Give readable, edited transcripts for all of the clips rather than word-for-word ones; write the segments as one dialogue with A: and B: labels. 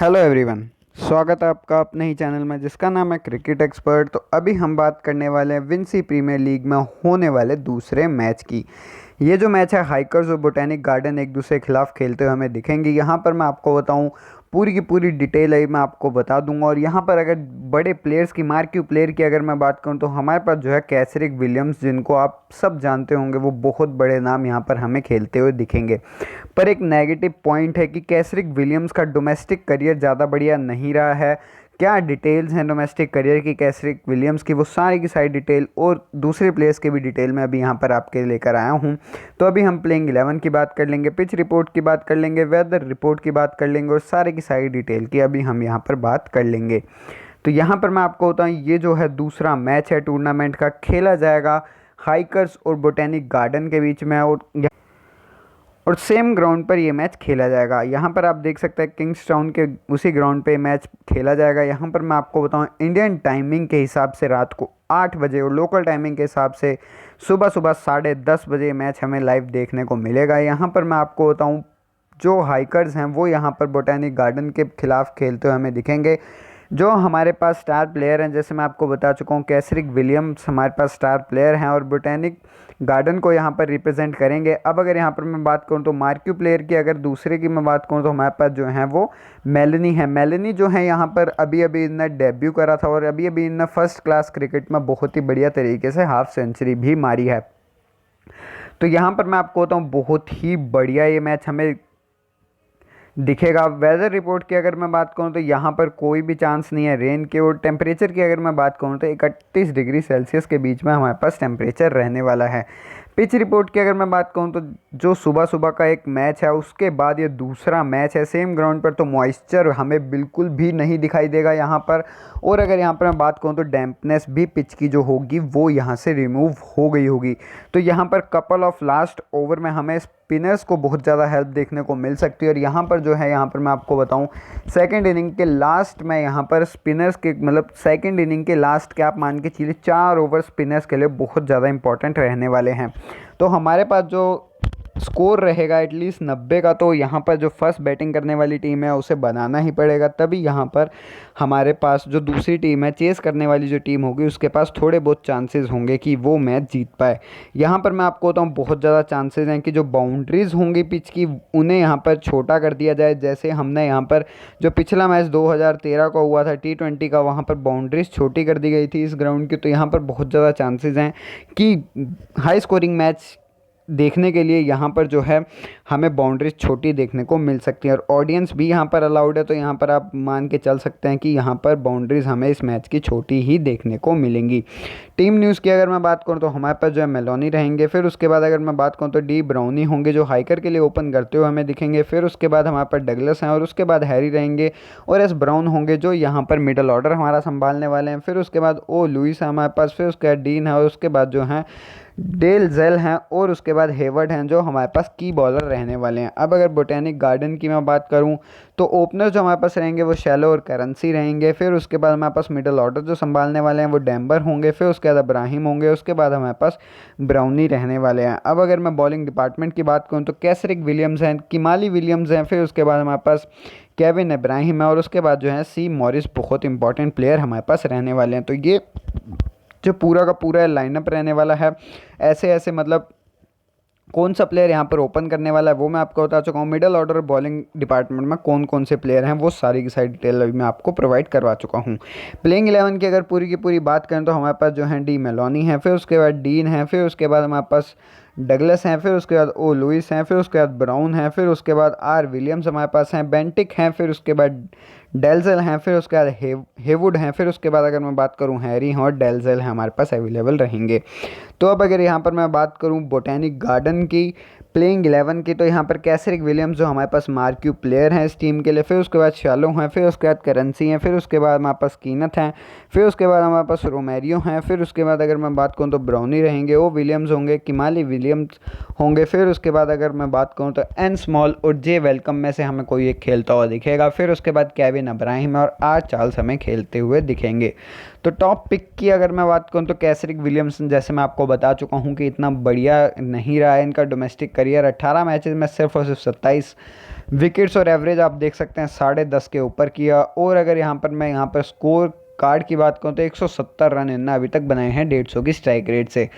A: Hello everyone. स्वागत है आपका अपने ही चैनल में जिसका नाम है क्रिकेट एक्सपर्ट। तो अभी हम बात करने वाले हैं विंसी प्रीमियर लीग में होने वाले दूसरे मैच की। ये जो मैच है हाइकर्स और बोटेनिक गार्डन एक दूसरे के खिलाफ खेलते हुए हमें दिखेंगे। यहाँ पर मैं आपको बताऊँ पूरी की पूरी डिटेल है मैं आपको बता दूंगा। और यहाँ पर अगर बड़े प्लेयर्स की मार्क्यू प्लेयर की अगर मैं बात करूँ तो हमारे पास जो है कैसरिक विलियम्स, जिनको आप सब जानते होंगे, वो बहुत बड़े नाम यहाँ पर हमें खेलते हुए दिखेंगे। पर एक नेगेटिव पॉइंट है कि कैसरिक विलियम्स का डोमेस्टिक करियर ज़्यादा बढ़िया नहीं रहा है। क्या डिटेल्स हैं डोमेस्टिक करियर की कैसरिक विलियम्स की, वो सारी की सारी डिटेल और दूसरे प्लेयर्स के भी डिटेल मैं अभी यहाँ पर आपके लेकर आया हूँ। तो अभी हम प्लेइंग 11 की बात कर लेंगे, पिच रिपोर्ट की बात कर लेंगे, वेदर रिपोर्ट की बात कर लेंगे और सारे की सारी डिटेल की अभी हम यहाँ पर बात कर लेंगे। तो यहाँ पर मैं आपको बताऊँ ये जो है दूसरा मैच है टूर्नामेंट का, खेला जाएगा हाइकर्स और बोटेनिक गार्डन के बीच में और सेम ग्राउंड पर ये मैच खेला जाएगा। यहाँ पर आप देख सकते हैं किंग्सटाउन के उसी ग्राउंड पे मैच खेला जाएगा। यहाँ पर मैं आपको बताऊँ इंडियन टाइमिंग के हिसाब से रात को 8 बजे और लोकल टाइमिंग के हिसाब से सुबह सुबह 10:30 बजे मैच हमें लाइव देखने को मिलेगा। यहाँ पर मैं आपको बताऊँ जो हाइकर्स हैं वो यहाँ पर बोटेनिक गार्डन के खिलाफ खेलते हुए हमें दिखेंगे। जो हमारे पास स्टार प्लेयर हैं, जैसे मैं आपको बता चुका हूँ, कैसरिक विलियम्स हमारे पास स्टार प्लेयर हैं और बोटेनिक गार्डन को यहाँ पर रिप्रेजेंट करेंगे। अब अगर यहाँ पर मैं बात करूँ तो मार्क्यू प्लेयर की अगर दूसरे की मैं बात करूँ तो हमारे पास जो है वो मेलनी है। मेलनी जो है यहाँ पर अभी अभी इनने डेब्यू करा था और अभी अभी इनने फर्स्ट क्लास क्रिकेट में बहुत ही बढ़िया तरीके से हाफ सेंचुरी भी मारी है। तो यहाँ पर मैं आपको बताऊँ बहुत ही बढ़िया ये मैच हमें दिखेगा। वेदर रिपोर्ट की अगर मैं बात करूं तो यहाँ पर कोई भी चांस नहीं है रेन के। और टेम्परेचर की अगर मैं बात करूं तो 31 डिग्री सेल्सियस के बीच में हमारे पास टेम्परेचर रहने वाला है। पिच रिपोर्ट की अगर मैं बात करूं तो जो सुबह सुबह का एक मैच है उसके बाद ये दूसरा मैच है सेम ग्राउंड पर, तो मॉइस्चर हमें बिल्कुल भी नहीं दिखाई देगा यहाँ पर। और अगर यहाँ पर मैं बात करूँ तो डैम्पनेस भी पिच की जो होगी वो यहाँ से रिमूव हो गई होगी। तो यहाँ पर कपल ऑफ लास्ट ओवर में हमें स्पिनर्स को बहुत ज़्यादा हेल्प देखने को मिल सकती है। और यहाँ पर जो है यहाँ पर मैं आपको बताऊँ सेकंड इनिंग के लास्ट में यहाँ पर स्पिनर्स के मतलब सेकंड इनिंग के लास्ट के आप मान के चलिए 4 ओवर स्पिनर्स के लिए बहुत ज़्यादा इंपॉर्टेंट रहने वाले हैं। तो हमारे पास जो स्कोर रहेगा एटलीस्ट 90 का, तो यहाँ पर जो फर्स्ट बैटिंग करने वाली टीम है उसे बनाना ही पड़ेगा, तभी यहाँ पर हमारे पास जो दूसरी टीम है चेस करने वाली जो टीम होगी उसके पास थोड़े बहुत चांसेस होंगे कि वो मैच जीत पाए। यहाँ पर मैं आपको बताऊँ बहुत ज़्यादा चांसेस हैं कि जो बाउंड्रीज होंगी पिच की उन्हें यहाँ पर छोटा कर दिया जाए। जैसे हमने यहाँ पर जो पिछला मैच 2013 का हुआ था T20 का, वहाँ पर बाउंड्रीज छोटी कर दी गई थी इस ग्राउंड की। तो यहाँ पर बहुत ज़्यादा चांसेस हैं कि हाई स्कोरिंग मैच देखने के लिए यहाँ पर जो है हमें बाउंड्रीज छोटी देखने को मिल सकती है। और ऑडियंस भी यहाँ पर अलाउड है, तो यहाँ पर आप मान के चल सकते हैं कि यहाँ पर बाउंड्रीज हमें इस मैच की छोटी ही देखने को मिलेंगी। टीम न्यूज़ की अगर मैं बात करूँ तो हमारे पास जो है मेलोनी रहेंगे। फिर उसके बाद अगर मैं बात करूँ तो डी ब्राउनी होंगे जो हाइकर के लिए ओपन करते हुए हमें दिखेंगे। फिर उसके बाद हमारे पास डगलस हैं और उसके बाद हैरी रहेंगे और एस ब्राउन होंगे जो यहाँ पर मिडल ऑर्डर हमारा संभालने वाले हैं। फिर उसके बाद ओ लुइस है हमारे पास, फिर उसके बाद डीन है और उसके बाद जो है डेल जेल हैं और उसके बाद हेवर्ड हैं जो हमारे पास की बॉलर रहने वाले हैं। अब अगर बोटेनिक गार्डन की मैं बात करूं तो ओपनर जो हमारे पास रहेंगे वो शैलो और करेंसी रहेंगे। फिर उसके बाद हमारे पास मिडल ऑर्डर जो संभालने वाले हैं वो डैम्बर होंगे। फिर उसके बाद इब्राहिम होंगे, उसके बाद हमारे पास ब्राउनी रहने वाले हैं। अब अगर मैं बॉलिंग डिपार्टमेंट की बात करूँ तो कैसरिक विलियम्स हैं, किमाली विलियम्स हैं, फिर उसके बाद हमारे पास केविन इब्राहिम है और उसके बाद जो है सी मॉरिस बहुत इंपॉर्टेंट प्लेयर हमारे पास रहने वाले हैं। तो ये जो पूरा का पूरा लाइनअप रहने वाला है, ऐसे ऐसे मतलब कौन सा प्लेयर यहाँ पर ओपन करने वाला है वो मैं आपको बता चुका हूँ। मिडल ऑर्डर और बॉलिंग डिपार्टमेंट में कौन कौन से प्लेयर हैं वो सारी की सारी डिटेल अभी मैं आपको प्रोवाइड करवा चुका हूँ। प्लेइंग 11 की अगर पूरी की पूरी बात करें तो हमारे पास जो है डी मेलोनी है, फिर उसके बाद डीन है, फिर उसके बाद हमारे पास डगलस हैं, फिर उसके बाद ओ लुइस हैं, फिर उसके बाद ब्राउन हैं, फिर उसके बाद आर विलियम्स हमारे पास हैं, बेंटिक हैं, फिर उसके बाद डेलजेल हैं, फिर उसके बाद हेवुड हैं, फिर उसके बाद अगर मैं बात करूं हैरी हैं और डेलजेल हैं हमारे पास अवेलेबल रहेंगे। तो अब अगर यहाँ पर मैं बात करूं बोटेनिक गार्डन की प्लेइंग 11 की, तो यहाँ पर कैसरिक विलियम्स जो हमारे पास मार्क्यू प्लेयर हैं इस टीम के लिए, फिर उसके बाद शैलो हैं, फिर उसके बाद करेंसी हैं, फिर उसके बाद हमारे पास कीनत हैं, फिर उसके बाद हमारे पास रोमेरियो हैं, फिर उसके बाद अगर मैं बात करूँ तो ब्राउनी रहेंगे, वो विलियम्स होंगे, किमाली विलियम्स होंगे, फिर उसके बाद अगर मैं बात करूँ तो एन स्मॉल और जे वेलकम में से हमें कोई एक खेलता हुआ दिखेगा। फिर उसके बाद केविन इब्राहिम और आर चार्ल्स हमें खेलते हुए दिखेंगे। तो टॉप पिक की अगर मैं बात करूँ तो कैसरिक विलियम्स, जैसे मैं आपको बता चुका हूँ कि इतना बढ़िया नहीं रहा है इनका डोमेस्टिक करियर। 18 मैचेस में सिर्फ और सिर्फ 27 विकेट्स और एवरेज आप देख सकते हैं 10.5 के ऊपर किया। और अगर यहाँ पर मैं यहाँ पर स्कोर कार्ड की बात करूँ तो 170 रन इन्होंने अभी तक बनाए हैं 150 की स्ट्राइक रेट से।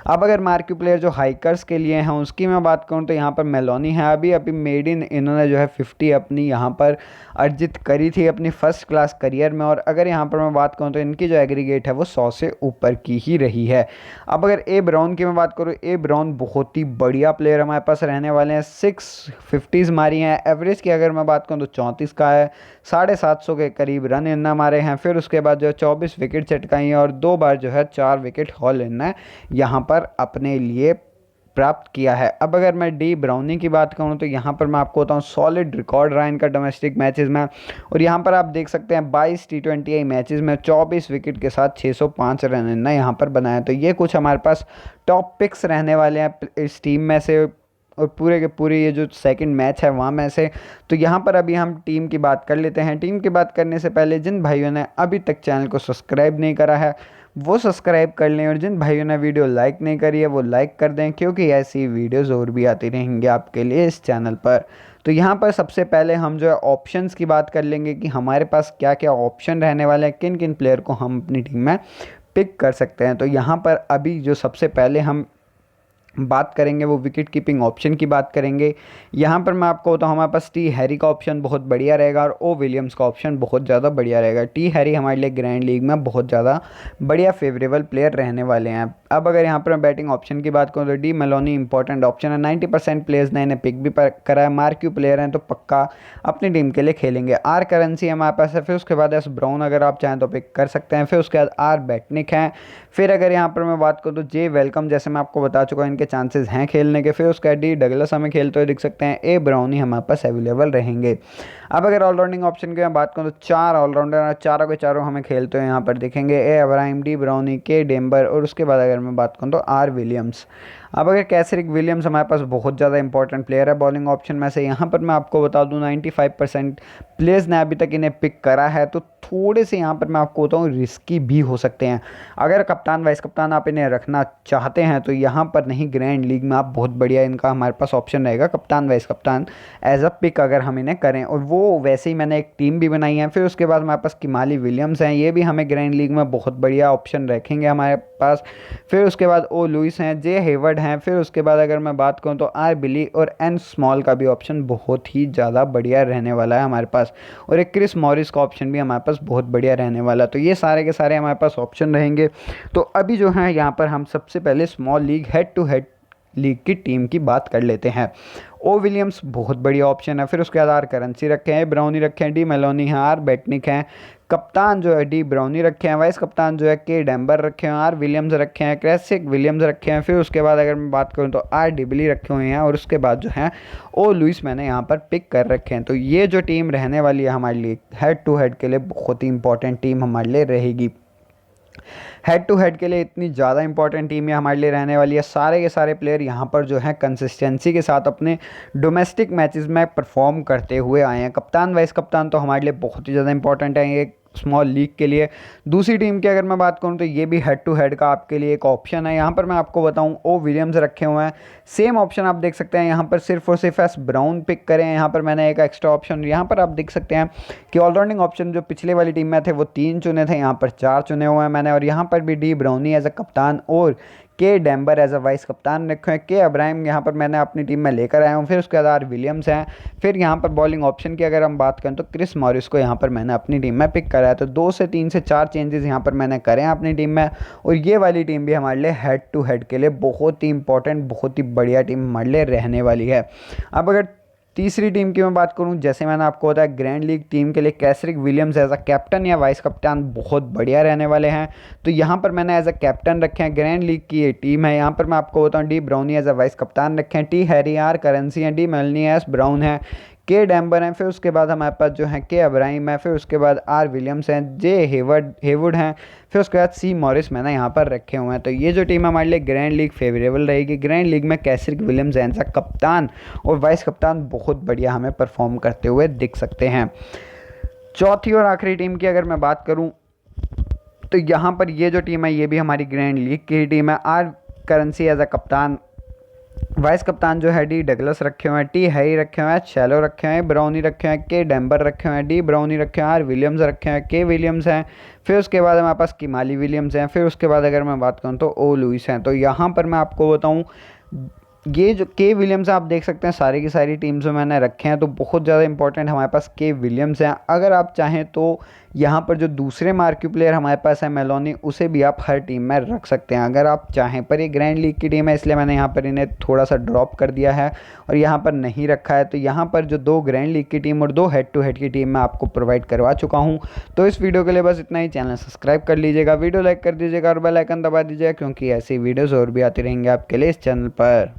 A: अब अगर मार्क्यू प्लेयर जो हाइकर्स के लिए हैं उसकी मैं बात करूँ तो यहाँ पर मेलोनी है। अभी अभी मेड इन इन्होंने जो है 50 अपनी यहाँ पर अर्जित करी थी अपनी फर्स्ट क्लास करियर में। और अगर यहाँ पर मैं बात करूँ तो इनकी जो एग्रीगेट है वो 100 से ऊपर की ही रही है। अब अगर ए ब्राउन की मैं बात करूँ, ए ब्राउन बहुत ही बढ़िया प्लेयर हमारे पास रहने वाले हैं। 650 मारी हैं। एवरेज की अगर मैं बात करूँ तो 34 का है। 750 के करीब रन इन्ना मारे हैं। फिर उसके बाद जो है 24 विकेट चटकाई हैं और 2 बार जो है 4 विकेट हॉल इन्ना यहाँ पर अपने लिए प्राप्त किया है। अब अगर मैं डी ब्राउनी की बात करूं तो यहाँ पर मैं आपको बताऊं सॉलिड रिकॉर्ड रहा इनका डोमेस्टिक मैचेस में। और यहाँ पर आप देख सकते हैं 22 T20I मैचेस में 24 विकेट के साथ 605 रन इन्ना यहाँ पर बनाया। तो ये कुछ हमारे पास टॉप पिक्स रहने वाले हैं इस टीम में से और पूरे के पूरे ये जो सेकंड मैच है वहाँ में से। तो यहाँ पर अभी हम टीम की बात कर लेते हैं। टीम की बात करने से पहले जिन भाइयों ने अभी तक चैनल को सब्सक्राइब नहीं करा है वो सब्सक्राइब कर लें, और जिन भाइयों ने वीडियो लाइक नहीं करी है वो लाइक कर दें, क्योंकि ऐसी वीडियोज़ और भी आती रहेंगी आपके लिए इस चैनल पर। तो यहाँ पर सबसे पहले हम जो है ऑप्शंस की बात कर लेंगे कि हमारे पास क्या क्या ऑप्शन रहने वाले हैं, किन किन प्लेयर को हम अपनी टीम में पिक कर सकते हैं। तो यहाँ पर अभी जो सबसे पहले हम बात करेंगे वो विकेट कीपिंग ऑप्शन की बात करेंगे। यहाँ पर मैं आपको बताऊँ हमारे पास टी हैरी का ऑप्शन बहुत बढ़िया रहेगा और ओ विलियम्स का ऑप्शन बहुत ज़्यादा बढ़िया रहेगा। टी हैरी हमारे लिए ग्रैंड लीग में बहुत ज़्यादा बढ़िया फेवरेबल प्लेयर रहने वाले हैं। अब अगर यहाँ पर मैं बैटिंग ऑप्शन की बात करूँ तो डी मेलोनी इंपॉर्टेंट ऑप्शन है। 90% प्लेयर्स ने इन्हें पिक भी करा है। मार्क्यू प्लेयर हैं तो पक्का अपनी टीम के लिए खेलेंगे। आर करेंसी हमारे पास है। फिर उसके बाद एस ब्राउन अगर आप चाहें तो पिक कर सकते हैं। फिर उसके बाद आर बैटनिक हैं। फिर अगर यहाँ पर मैं बात करूँ तो जे वेलकम, जैसे मैं आपको बता चुका हूँ इनके चांसेस हैं खेलने के। फिर उसका डी डगलस हमें खेलते हुए दिख सकते हैं। ए ब्राउन ही हमारे पास अवेलेबल रहेंगे। अब अगर ऑलराउंडिंग ऑप्शन की मैं बात करूँ तो 4 ऑलराउंडर, चारों के चारों हमें खेलते हुए यहाँ पर दिखेंगे। ए अब्राहिम, डी ब्राउनी, के डेम्बर और उसके बाद अगर मैं बात करूँ तो आर विलियम्स। अब अगर कैसरिक विलियम्स हमारे पास बहुत ज़्यादा इंपॉर्टेंट प्लेयर है बॉलिंग ऑप्शन में से। यहाँ पर मैं आपको बता दूँ 95% प्लेयर्स ने अभी तक इन्हें पिक करा है, तो थोड़े से यहाँ पर मैं आपको बताऊँ रिस्की भी हो सकते हैं। अगर कप्तान वाइस कप्तान आप इन्हें रखना चाहते हैं तो यहाँ पर नहीं, ग्रैंड लीग में आप बहुत बढ़िया इनका हमारे पास ऑप्शन रहेगा कप्तान वाइस कप्तान एज अ पिक अगर हम इन्हें करें। और वो वैसे ही मैंने एक टीम भी बनाई है। फिर उसके बाद हमारे पास किमाली विलियम्स हैं, ये भी हमें ग्रैंड लीग में बहुत बढ़िया ऑप्शन रखेंगे हमारे पास। फिर उसके बाद ओ लुइस हैं, जे हेवर्ड हैं। फिर उसके बाद अगर मैं बात करूँ तो आर बिली और एन स्मॉल का भी ऑप्शन बहुत ही ज़्यादा बढ़िया रहने वाला है हमारे पास। और एक क्रिस मॉरिस का ऑप्शन भी हमारे पास बहुत बढ़िया रहने वाला है। तो ये सारे के सारे हमारे पास ऑप्शन रहेंगे। तो अभी जो है यहाँ पर हम सबसे पहले small league head to head league की टीम की बात कर लेते हैं। ओ विलियम्स बहुत बढ़िया ऑप्शन है। फिर उसके बाद आर करेंसी रखे हैं, ब्राउनी रखे हैं, डी मेलोनी हैं, आर बैटनिक हैं। कप्तान जो है डी ब्राउनी रखे हैं। वाइस कप्तान जो है के डेम्बर रखे हैं, आर विलियम्स रखे हैं, क्रेसिक विलियम्स रखे हैं। फिर उसके बाद अगर मैं बात करूं तो आर डिबली रखे हुए हैं। और उसके बाद जो है ओ लुइस मैंने यहाँ पर पिक कर रखे हैं। तो ये जो टीम रहने वाली है हमारे लिए हेड टू हेड के लिए बहुत ही इंपॉर्टेंट टीम हमारे लिए रहेगी। हेड टू हेड के लिए इतनी ज़्यादा इंपॉर्टेंट टीम ये हमारे लिए रहने वाली है। सारे के सारे प्लेयर यहाँ पर जो है कंसिस्टेंसी के साथ अपने डोमेस्टिक मैचेस में परफॉर्म करते हुए आए हैं। कप्तान वाइस कप्तान तो हमारे लिए बहुत ही ज़्यादा इंपॉर्टेंट है ये स्मॉल लीग के लिए। दूसरी टीम की अगर मैं बात करूं तो ये भी हेड टू हेड का आपके लिए एक ऑप्शन है। यहाँ पर मैं आपको बताऊं ओ विलियम्स रखे हुए हैं। सेम ऑप्शन आप देख सकते हैं यहाँ पर सिर्फ और सिर्फ एस ब्राउन पिक करें। यहाँ पर मैंने एक एक्स्ट्रा ऑप्शन यहाँ पर आप देख सकते हैं कि ऑलराउंडिंग ऑप्शन जो पिछले वाली टीम में थे वो 3 चुने थे, यहाँ पर 4 चुने हुए हैं मैंने। और यहाँ पर भी डी ब्राउनी एज अ कप्तान और के डेम्बर एज अ वाइस कप्तान रखे हैं। के अब्राहिम यहाँ पर मैंने अपनी टीम में लेकर आया हूँ। फिर उसके बाद आर विलियम्स हैं। फिर यहाँ पर बॉलिंग ऑप्शन की अगर हम बात करें तो क्रिस मॉरिस को यहाँ पर मैंने अपनी टीम में पिक करा है। तो 2 से 3 से 4 चेंजेस यहाँ पर मैंने करे हैं अपनी टीम में। और ये वाली टीम भी हमारे लिए हेड टू हेड के लिए बहुत ही इंपॉर्टेंट, बहुत ही बढ़िया टीम हमारे लिए रहने वाली है। अब अगर तीसरी टीम की मैं बात करूं, जैसे मैंने आपको बताया ग्रैंड लीग टीम के लिए Kesrick Williams as a captain या वाइस कप्तान बहुत बढ़िया रहने वाले हैं। तो यहाँ पर मैंने एज अ कैप्टन रखे हैं। ग्रैंड लीग की ये टीम है। यहाँ पर मैं आपको बताऊँ D Brownie as a vice कप्तान रखे हैं। टी हैरी, आर करेंसी हैं, डी मेलनी एस ब्राउन है, के डेम्बर हैं। फिर उसके बाद हमारे पास जो है के अब्राहिम है। फिर उसके बाद आर विलियम्स हैं, जे हेवुड हैं। फिर उसके बाद सी मॉरिस मैंने यहाँ पर रखे हुए हैं। तो ये जो टीम हमारे लिए ग्रैंड लीग फेवरेबल रहेगी। ग्रैंड लीग में कैसरिक विलियम्स एज अ कप्तान और वाइस कप्तान बहुत बढ़िया हमें परफॉर्म करते हुए दिख सकते हैं। चौथी और आखिरी टीम की अगर मैं बात करूँ तो यहाँ पर ये जो टीम है ये भी हमारी ग्रैंड लीग की टीम है। आर करेंसी एज अ कप्तान वाइस कप्तान जो है डी डगलस रखे हुए हैं, टी हैरी रखे हुए हैं, चैलो रखे हुए हैं, ब्राउनी रखे हुए हैं, के डेम्बर रखे हुए हैं, डी ब्राउनी रखे हुए हैं, आर विलियम्स रखे हुए हैं, के विलियम्स हैं। फिर उसके बाद हमारे पास किमाली विलियम्स हैं। फिर उसके बाद अगर मैं बात करूँ तो ओ लुइस हैं। तो यहाँ पर मैं आपको बताऊँ, ये जो के विलियम्स आप देख सकते हैं सारी की सारी टीम्स में मैंने रखे हैं, तो बहुत ज़्यादा इंपॉर्टेंट हमारे पास के विलियम्स हैं। अगर आप चाहें तो यहाँ पर जो दूसरे मार्क्यू प्लेयर हमारे पास है मेलोनी, उसे भी आप हर टीम में रख सकते हैं अगर आप चाहें, पर ये ग्रैंड लीग की टीम है इसलिए मैंने यहाँ पर इन्हें थोड़ा सा ड्रॉप कर दिया है और यहाँ पर नहीं रखा है। तो यहाँ पर जो 2 ग्रैंड लीग की टीम और 2 हेड टू हेड की टीम मैं आपको प्रोवाइड करवा चुका हूँ। तो इस वीडियो के लिए बस इतना ही। चैनल सब्सक्राइब कर लीजिएगा, वीडियो लाइक कर दीजिएगा और बेल आइकन दबा दीजिएगा, क्योंकि ऐसी वीडियोज़ और भी आती रहेंगी आपके लिए इस चैनल पर।